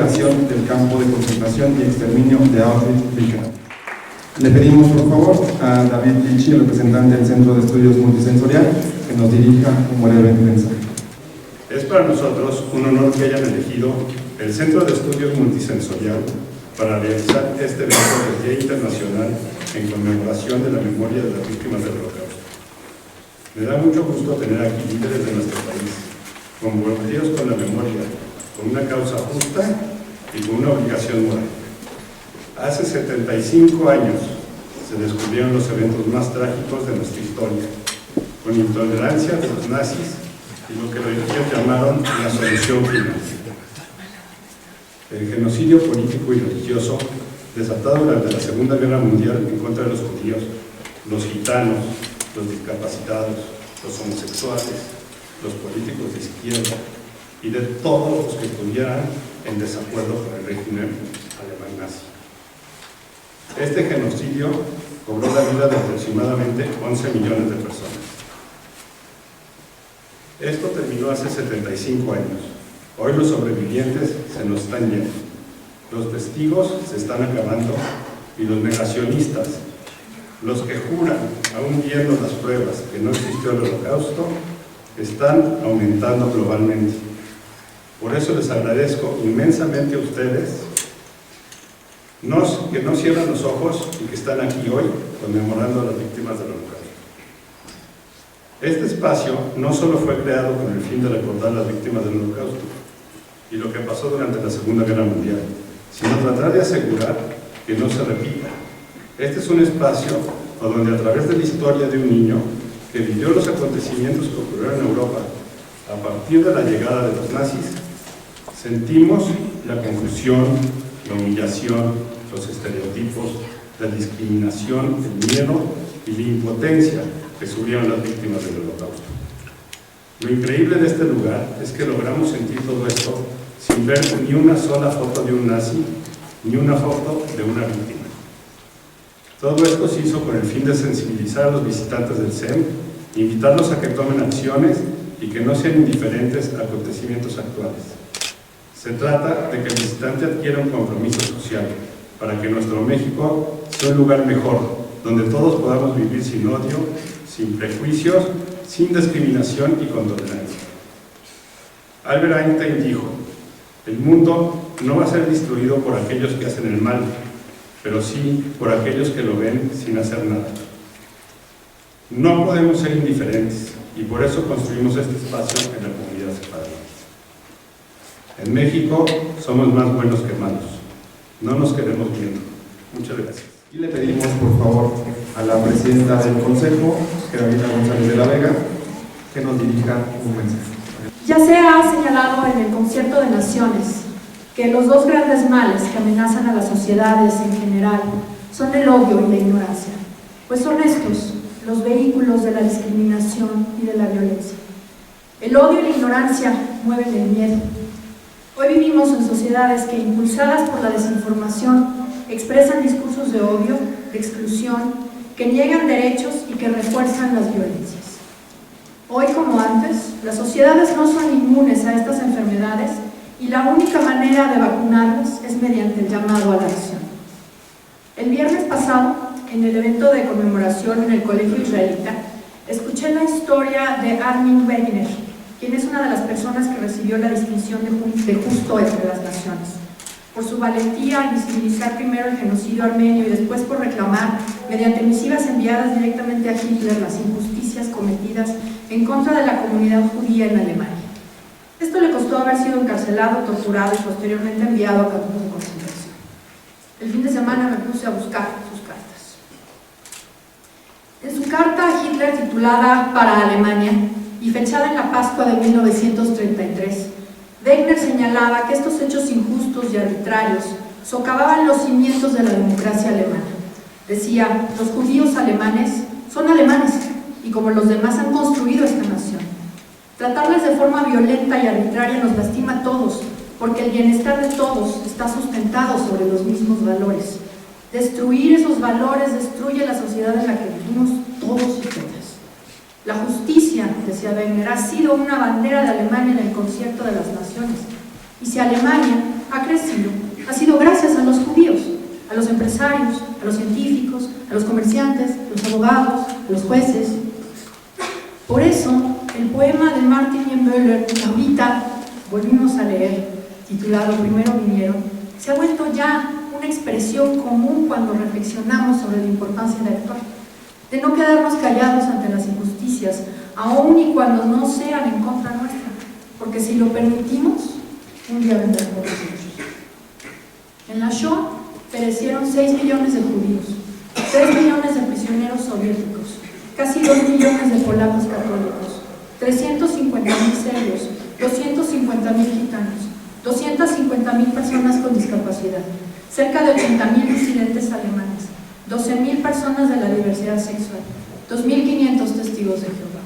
liberación del campo de concentración y exterminio de Auschwitz-Birkenau. Le pedimos por favor a David Lichi, representante del Centro de Estudios Multisensorial, que nos dirija un breve mensaje. Es para nosotros un honor que hayan elegido el Centro de Estudios Multisensorial para realizar este evento del Día Internacional en conmemoración de la memoria de las víctimas del Holocausto. Me da mucho gusto tener aquí líderes de nuestro país, comprometidos con la memoria, con una causa justa y con una obligación moral. Hace 75 años se descubrieron los eventos más trágicos de nuestra historia, con intolerancia de los nazis y lo que ellos llamaron la solución final. El genocidio político y religioso desatado durante la Segunda Guerra Mundial en contra de los judíos, los gitanos, los discapacitados, los homosexuales, los políticos de izquierda y de todos los que estuvieran en desacuerdo con el régimen alemán nazi. Este genocidio cobró la vida de aproximadamente 11 millones de personas. Esto terminó hace 75 años. Hoy los sobrevivientes se nos están yendo. Los testigos se están acabando y los negacionistas, los que juran, aún viendo las pruebas, que no existió el Holocausto, están aumentando globalmente. Por eso les agradezco inmensamente a ustedes que no cierran los ojos y que están aquí hoy conmemorando a las víctimas del Holocausto. Este espacio no solo fue creado con el fin de recordar a las víctimas del Holocausto y lo que pasó durante la Segunda Guerra Mundial, sino tratar de asegurar que no se repita. Este es un espacio donde a través de la historia de un niño que vivió los acontecimientos que ocurrieron en Europa a partir de la llegada de los nazis, sentimos la confusión, la humillación, los estereotipos, la discriminación, el miedo y la impotencia que sufrieron las víctimas del Holocausto. Lo increíble de este lugar es que logramos sentir todo esto sin ver ni una sola foto de un nazi, ni una foto de una víctima. Todo esto se hizo con el fin de sensibilizar a los visitantes del CEM, invitarlos a que tomen acciones y que no sean indiferentes a acontecimientos actuales. Se trata de que el visitante adquiera un compromiso social para que nuestro México sea un lugar mejor, donde todos podamos vivir sin odio, sin prejuicios, sin discriminación y con tolerancia. Albert Einstein dijo: el mundo no va a ser destruido por aquellos que hacen el mal, pero sí por aquellos que lo ven sin hacer nada. No podemos ser indiferentes y por eso construimos este espacio en la comunidad separada. En México somos más buenos que malos. No nos queremos viendo. Muchas gracias. Y le pedimos por favor a la presidenta del Consejo, Carolina González de la Vega, que nos dirija un mensaje. Ya se ha señalado en el Concierto de Naciones que los dos grandes males que amenazan a las sociedades en general son el odio y la ignorancia, pues son estos los vehículos de la discriminación y de la violencia. El odio y la ignorancia mueven el miedo. Hoy vivimos en sociedades que, impulsadas por la desinformación, expresan discursos de odio, de exclusión, que niegan derechos y que refuerzan las violencias. Hoy, como antes, las sociedades no son inmunes a estas enfermedades y la única manera de vacunarlas es mediante el llamado a la acción. El viernes pasado, en el evento de conmemoración en el Colegio Israelita, escuché la historia de Armin Wegner, quien es una de las personas que recibió la distinción de Justo entre las Naciones, por su valentía al visibilizar primero el genocidio armenio y después por reclamar, mediante misivas enviadas directamente a Hitler, las injusticias cometidas en contra de la comunidad judía en Alemania. Esto le costó haber sido encarcelado, torturado y posteriormente enviado a campos de concentración. El fin de semana me puse a buscar sus cartas. En su carta a Hitler titulada Para Alemania y fechada en la Pascua de 1933, Wegner señalaba que estos hechos injustos y arbitrarios socavaban los cimientos de la democracia alemana. Decía: los judíos alemanes son alemanes y como los demás han construido esta nación. Tratarles de forma violenta y arbitraria nos lastima a todos, porque el bienestar de todos está sustentado sobre los mismos valores. Destruir esos valores destruye la sociedad en la que vivimos todos y todas. La justicia, decía Wegner, ha sido una bandera de Alemania en el Concierto de las Naciones. Y si Alemania, ha crecido ha sido gracias a los judíos, a los empresarios, a los científicos, a los comerciantes, a los abogados, a los jueces. Por eso, el poema de Martin Niemöller, que ahorita volvimos a leer, titulado Primero vinieron, se ha vuelto ya una expresión común cuando reflexionamos sobre la importancia de actuar, de no quedarnos callados ante las injusticias, aun y cuando no sean en contra nuestra, porque si lo permitimos, un día vendrán por nosotros. En la Shoah perecieron 6 millones de judíos, 3 millones de prisioneros soviéticos, casi 2 millones de polacos católicos, 350.000 serbios, 250.000 gitanos, 250.000 personas con discapacidad, cerca de 80.000 disidentes alemanes, 12.000 personas de la diversidad sexual, 2.500 testigos de Jehová.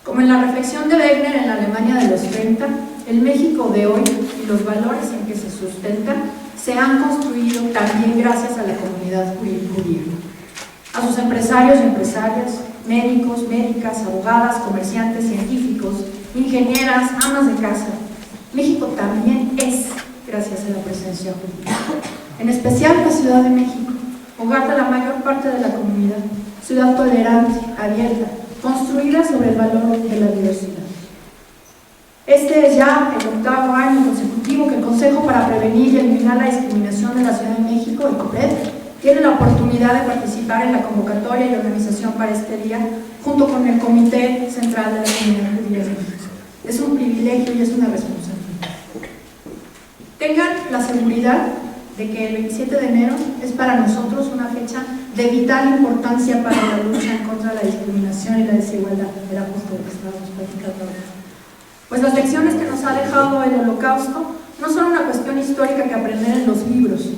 Como en la reflexión de Wegener en la Alemania de los 30, el México de hoy y los valores en que se sustentan se han construido también gracias a la comunidad judía, a sus empresarios y empresarias, médicos, médicas, abogadas, comerciantes, científicos, ingenieras, amas de casa. México también es gracias a la presencia judía. En especial la Ciudad de México, hogar de la mayor parte de la comunidad, ciudad tolerante, abierta, construida sobre el valor de la diversidad. Este es ya el 8º año consecutivo que el Consejo para Prevenir y Eliminar la Discriminación de la Ciudad de México, el COPRED, tiene la oportunidad de participar en la convocatoria y organización para este día, junto con el Comité Central de la Comunidad Judía de México. Es un privilegio y es una responsabilidad. Tengan la seguridad de que el 27 de enero es para nosotros una fecha de vital importancia para la lucha en contra de la discriminación y la desigualdad. Era justo lo que estábamos platicando ahora. Pues las lecciones que nos ha dejado el Holocausto no son una cuestión histórica que aprender en los libros,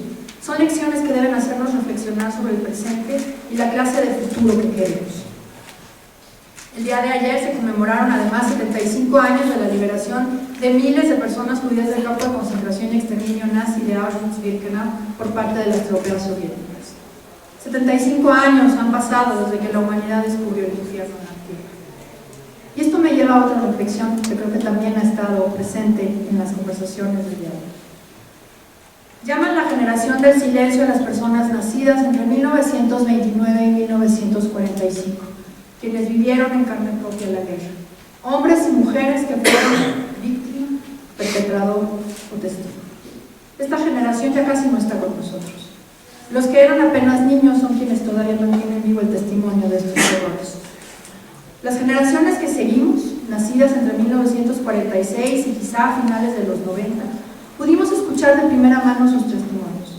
son lecciones que deben hacernos reflexionar sobre el presente y la clase de futuro que queremos. El día de ayer se conmemoraron además 75 años de la liberación de miles de personas judías del campo de concentración y exterminio nazi de Auschwitz-Birkenau por parte de las tropas soviéticas. 75 años han pasado desde que la humanidad descubrió el infierno en la tierra. Y esto me lleva a otra reflexión que creo que también ha estado presente en las conversaciones del día de hoy. Llaman la generación del silencio a las personas nacidas entre 1929 y 1945, quienes vivieron en carne propia la guerra. Hombres y mujeres que fueron víctima, perpetrador o testigo. Esta generación ya casi no está con nosotros. Los que eran apenas niños son quienes todavía mantienen vivo el testimonio de estos horrores. Las generaciones que seguimos, nacidas entre 1946 y quizá a finales de los 90, pudimos escuchar de primera mano sus testimonios.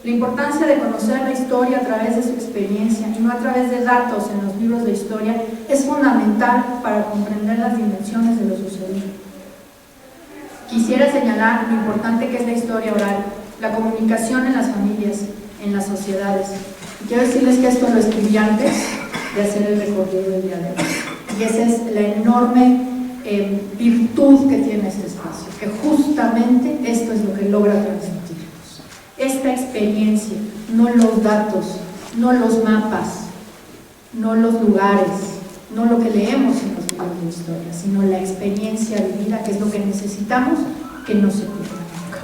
La importancia de conocer la historia a través de su experiencia y no a través de datos en los libros de historia es fundamental para comprender las dimensiones de lo sucedido. Quisiera señalar lo importante que es la historia oral, la comunicación en las familias, en las sociedades. Y quiero decirles que esto lo escribí antes de hacer el recorrido del día de hoy. Y esa es la enorme virtud que tiene este espacio, que justamente esto es lo que logra transmitirnos. Esta experiencia, no los datos, no los mapas, no los lugares, no lo que leemos en los libros de historia, sino la experiencia vivida, que es lo que necesitamos que no se pierda nunca.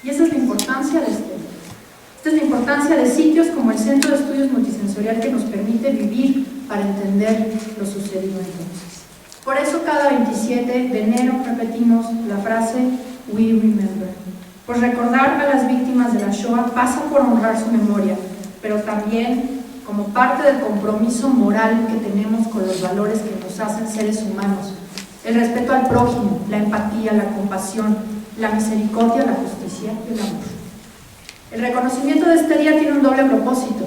Y esa es la importancia de este. Esta es la importancia de sitios como el Centro de Estudios Multisensorial, que nos permite vivir para entender lo sucedido entonces. Por eso cada 27 de enero repetimos la frase We Remember. Pues recordar a las víctimas de la Shoah pasa por honrar su memoria, pero también como parte del compromiso moral que tenemos con los valores que nos hacen seres humanos, el respeto al prójimo, la empatía, la compasión, la misericordia, la justicia y el amor. El reconocimiento de este día tiene un doble propósito.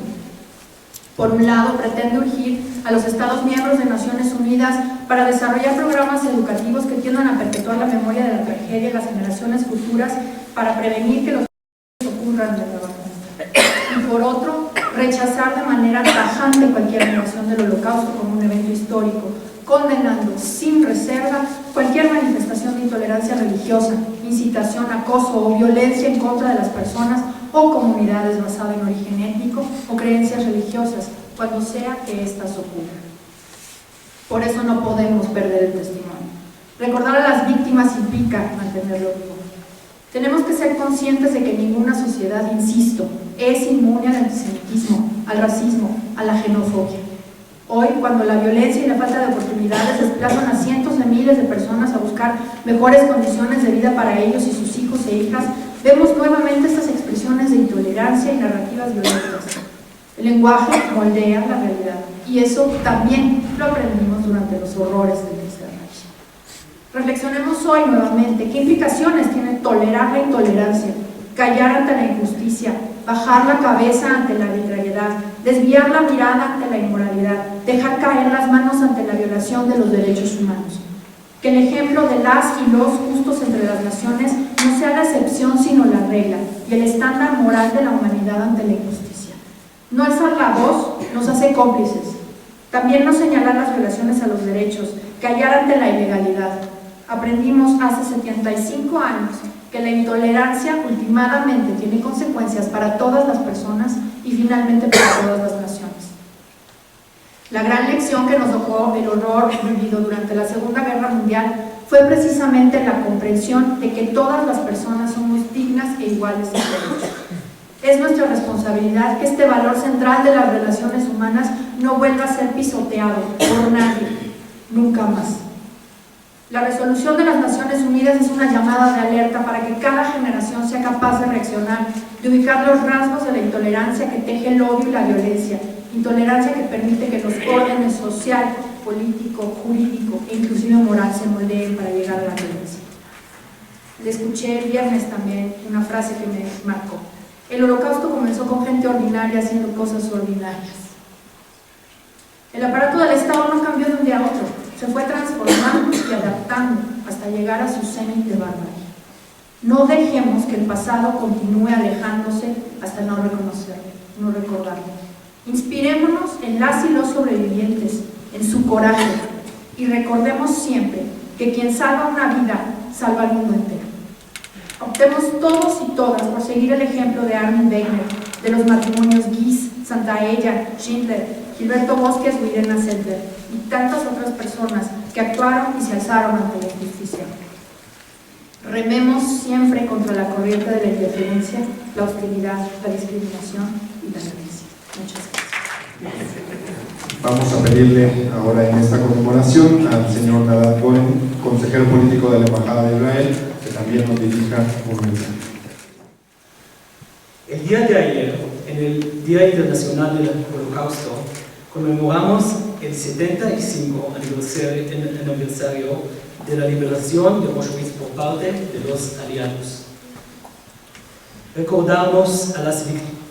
Por un lado, pretende urgir a los Estados miembros de Naciones Unidas para desarrollar programas educativos que tiendan a perpetuar la memoria de la tragedia en las generaciones futuras para prevenir que los hechos ocurran de nuevo. Y por otro, rechazar de manera tajante cualquier negación del Holocausto como un evento histórico, condenando sin reserva cualquier manifestación de intolerancia religiosa, incitación, acoso o violencia en contra de las personas o comunidades basada en origen étnico o creencias religiosas, cuando sea que éstas ocurran. Por eso no podemos perder el testimonio. Recordar a las víctimas implica mantenerlo vivo. Tenemos que ser conscientes de que ninguna sociedad, insisto, es inmune al antisemitismo, al racismo, a la xenofobia. Hoy, cuando la violencia y la falta de oportunidades desplazan a cientos de miles de personas a buscar mejores condiciones de vida para ellos y sus hijos e hijas, vemos nuevamente estas expresiones de intolerancia y narrativas violentas. El lenguaje moldea la realidad, y eso también lo aprendimos durante los horrores del Tercer Reich. Reflexionemos hoy nuevamente qué implicaciones tiene tolerar la intolerancia, callar ante la injusticia, bajar la cabeza ante la arbitrariedad, desviar la mirada ante la inmoralidad, dejar caer las manos ante la violación de los derechos humanos. Que el ejemplo de las y los justos entre las naciones no sea la excepción sino la regla y el estándar moral de la humanidad ante la injusticia. No alzar la voz nos hace cómplices. También no señalar las violaciones a los derechos, callar ante la ilegalidad. Aprendimos hace 75 años que la intolerancia últimamente tiene consecuencias para todas las personas y finalmente para todas las naciones. La gran lección que nos dejó el horror vivido durante la Segunda Guerra Mundial fue precisamente la comprensión de que todas las personas somos dignas e iguales en derechos. Es nuestra responsabilidad que este valor central de las relaciones humanas no vuelva a ser pisoteado por nadie, nunca más. La resolución de las Naciones Unidas es una llamada de alerta para que cada generación sea capaz de reaccionar, de ubicar los rasgos de la intolerancia que teje el odio y la violencia, intolerancia que permite que los órdenes social, político, jurídico e inclusive moral se moldeen para llegar a la violencia. Le escuché el viernes también una frase que me marcó. El Holocausto comenzó con gente ordinaria haciendo cosas ordinarias. El aparato del Estado no cambió de un día a otro, se fue transformando y adaptando hasta llegar a su cenit de barbarie. No dejemos que el pasado continúe alejándose hasta no reconocerlo, no recordarlo. Inspirémonos en las y los sobrevivientes, en su coraje, y recordemos siempre que quien salva una vida, salva al mundo entero. Optemos todos y todas por seguir el ejemplo de Armin Wegener, de los matrimonios Gies, Santaella, Schindler, Gilberto Bosques o Irena Sedler, y tantas otras personas que actuaron y se alzaron ante la injusticia. Rememos siempre contra la corriente de la indiferencia, la hostilidad, la discriminación y la violencia. Muchas gracias. Vamos a pedirle ahora en esta conmemoración al señor Nadab Cohen, consejero político de la Embajada de Israel, que también nos dirija un mensaje. El día de ayer, en el Día Internacional del Holocausto, conmemoramos el 75 aniversario de la liberación de Auschwitz por parte de los aliados. Recordamos a las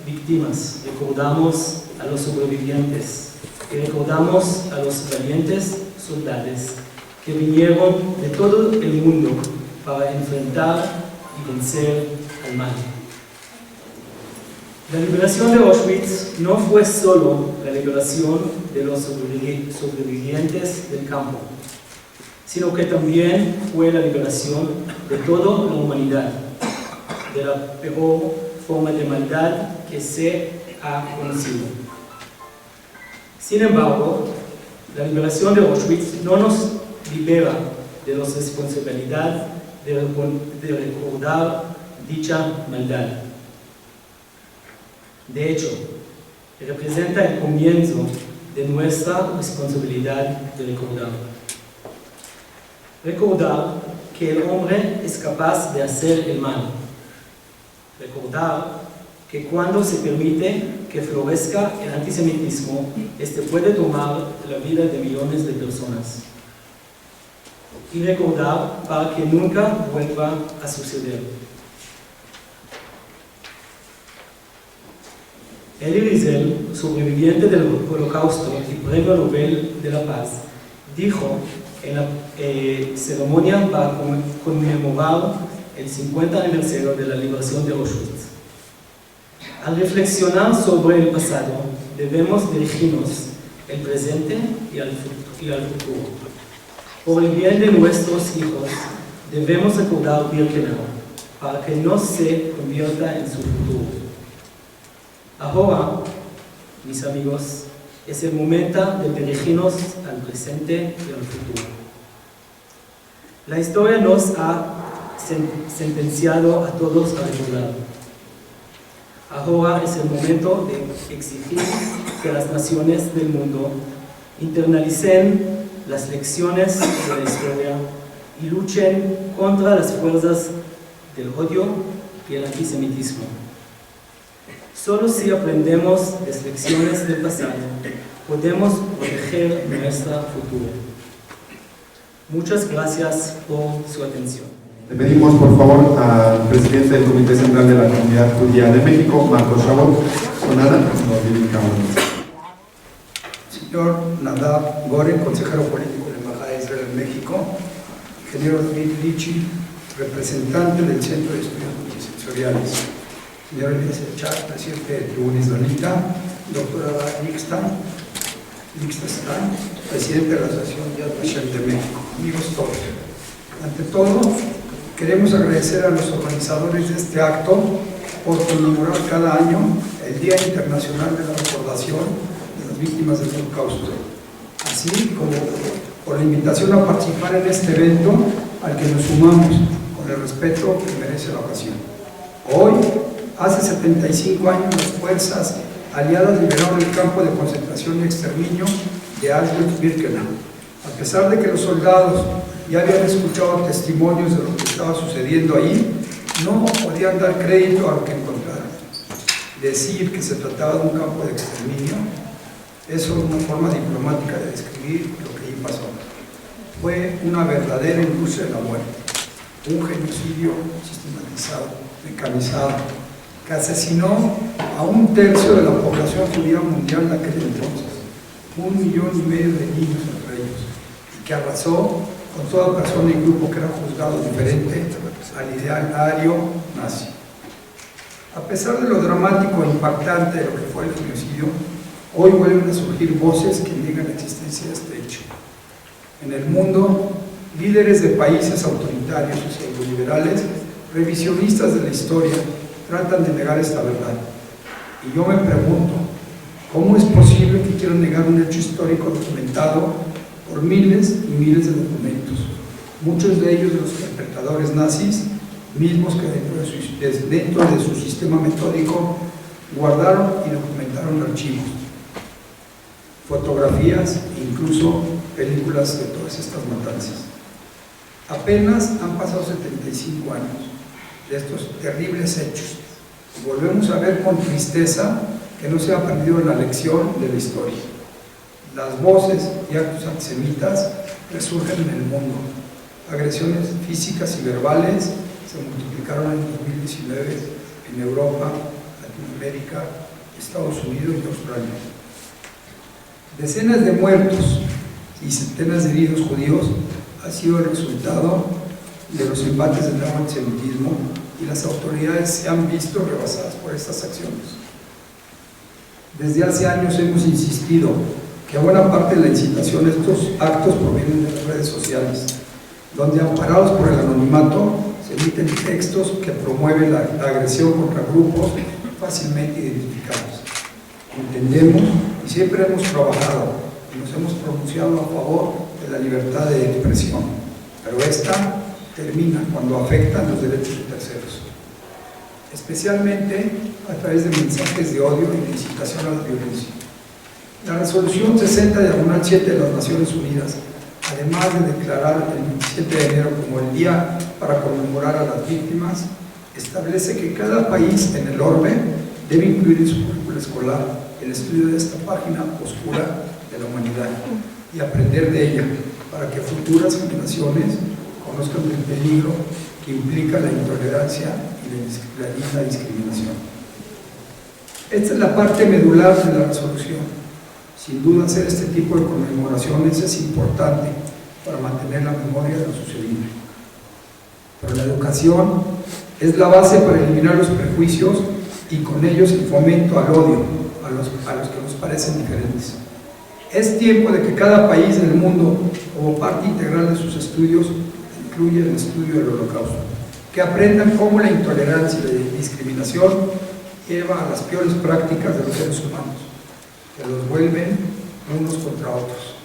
víctimas, recordamos a los sobrevivientes y recordamos a los valientes soldados que vinieron de todo el mundo para enfrentar y vencer al mal. La liberación de Auschwitz no fue solo la liberación de los sobrevivientes del campo, sino que también fue la liberación de toda la humanidad, de la peor forma de maldad que se ha conocido. Sin embargo, la liberación de Auschwitz no nos libera de la responsabilidad de recordar dicha maldad. De hecho, representa el comienzo de nuestra responsabilidad de recordar. Recordar que el hombre es capaz de hacer el mal. Recordar que cuando se permite que florezca el antisemitismo, este puede tomar la vida de millones de personas. Y recordar para que nunca vuelva a suceder. Elie Wiesel, sobreviviente del Holocausto y Premio Nobel de la Paz, dijo en la ceremonia para conmemorar el 50 aniversario de la liberación de Auschwitz: al reflexionar sobre el pasado, debemos dirigirnos al presente y al futuro. Por el bien de nuestros hijos, debemos recordar Birkenau para que no se convierta en su futuro. Ahora, mis amigos, es el momento de dirigirnos al presente y al futuro. La historia nos ha sentenciado a todos a recordar. Ahora es el momento de exigir que las naciones del mundo internalicen las lecciones de la historia y luchen contra las fuerzas del odio y el antisemitismo. Solo si aprendemos las lecciones del pasado, podemos proteger nuestro futuro. Muchas gracias por su atención. Le pedimos por favor al presidente del Comité Central de la Comunidad Judía de México, Marcos Chabot, Sonada, nos dirija un mensaje. Señor Nadav Goren, consejero político de la Embajada de Israel en México, ingeniero David Lichi, representante del Centro de Estudios Multisensoriales, señor Eliezer Char, presidente de Tribuna Israelita, doctora Nixta Stein, presidente de la Asociación Yad Vashem de México, amigos todos. Ante todo, queremos agradecer a los organizadores de este acto por conmemorar cada año el Día Internacional de la Recordación de las Víctimas del Holocausto, así como por la invitación a participar en este evento al que nos sumamos con el respeto que merece la ocasión. Hoy, hace 75 años, las fuerzas aliadas liberaron el campo de concentración y exterminio de Auschwitz-Birkenau. A pesar de que los soldados ya habían escuchado testimonios de lo que estaba sucediendo ahí, no podían dar crédito a lo que encontraron. Decir que se trataba de un campo de exterminio es una forma diplomática de describir lo que ahí pasó. Fue una verdadera industria de la muerte, un genocidio sistematizado, mecanizado, que asesinó a 1/3 de la población judía mundial de aquel entonces, 1,5 millones de niños entre ellos, y que arrasó con toda persona y grupo que era juzgado diferente al ideal ario nazi. A pesar de lo dramático e impactante de lo que fue el genocidio, hoy vuelven a surgir voces que niegan la existencia de este hecho. En el mundo, líderes de países autoritarios y pseudoliberales, revisionistas de la historia, tratan de negar esta verdad. Y yo me pregunto, ¿cómo es posible que quieran negar un hecho histórico documentado por miles y miles de documentos? Muchos de ellos de los perpetradores nazis, mismos que dentro de su sistema metódico guardaron y documentaron archivos, fotografías e incluso películas de todas estas matanzas. Apenas han pasado 75 años de estos terribles hechos y volvemos a ver con tristeza que no se ha aprendido la lección de la historia. Las voces y actos antisemitas resurgen en el mundo. Agresiones físicas y verbales se multiplicaron en 2019 en Europa, Latinoamérica, Estados Unidos y Australia. Decenas de muertos y centenas de heridos judíos ha sido el resultado de los embates del antisemitismo y las autoridades se han visto rebasadas por estas acciones. Desde hace años hemos insistido que buena parte de la incitación a estos actos provienen de las redes sociales, donde amparados por el anonimato se emiten textos que promueven la agresión contra grupos fácilmente identificados. Entendemos y siempre hemos trabajado y nos hemos pronunciado a favor de la libertad de expresión, pero esta termina cuando afectan los derechos de terceros, especialmente a través de mensajes de odio y de incitación a la violencia. La resolución 60/7 de las Naciones Unidas, además de declarar el 27 de enero como el día para conmemorar a las víctimas, establece que cada país en el orbe debe incluir en su currícula escolar el estudio de esta página oscura de la humanidad y aprender de ella para que futuras generaciones conozcan el peligro que implica la intolerancia y la discriminación. Esta es la parte medular de la resolución. Sin duda, hacer este tipo de conmemoraciones es importante para mantener la memoria de lo sucedido. Pero la educación es la base para eliminar los prejuicios y con ellos el fomento al odio a los que nos parecen diferentes. Es tiempo de que cada país del mundo, como parte integral de sus estudios, incluya el estudio del Holocausto, que aprendan cómo la intolerancia y la discriminación lleva a las peores prácticas de los seres humanos, que los vuelven unos contra otros.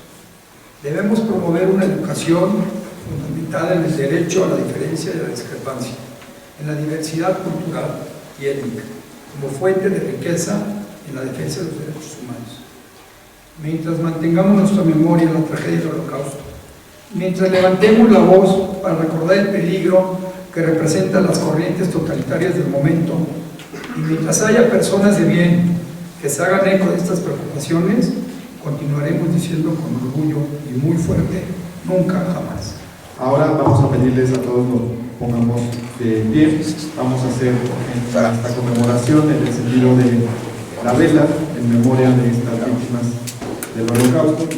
Debemos promover una educación fundamentada en el derecho a la diferencia y a la discrepancia, en la diversidad cultural y étnica, como fuente de riqueza en la defensa de los derechos humanos. Mientras mantengamos nuestra memoria en la tragedia del Holocausto, mientras levantemos la voz para recordar el peligro que representan las corrientes totalitarias del momento, y mientras haya personas de bien que se hagan eco de estas preocupaciones, continuaremos diciendo con orgullo y muy fuerte, nunca jamás. Ahora vamos a pedirles a todos nos pongamos de pie. Vamos a hacer esta conmemoración en el sentido de la vela en memoria de estas víctimas del Holocausto.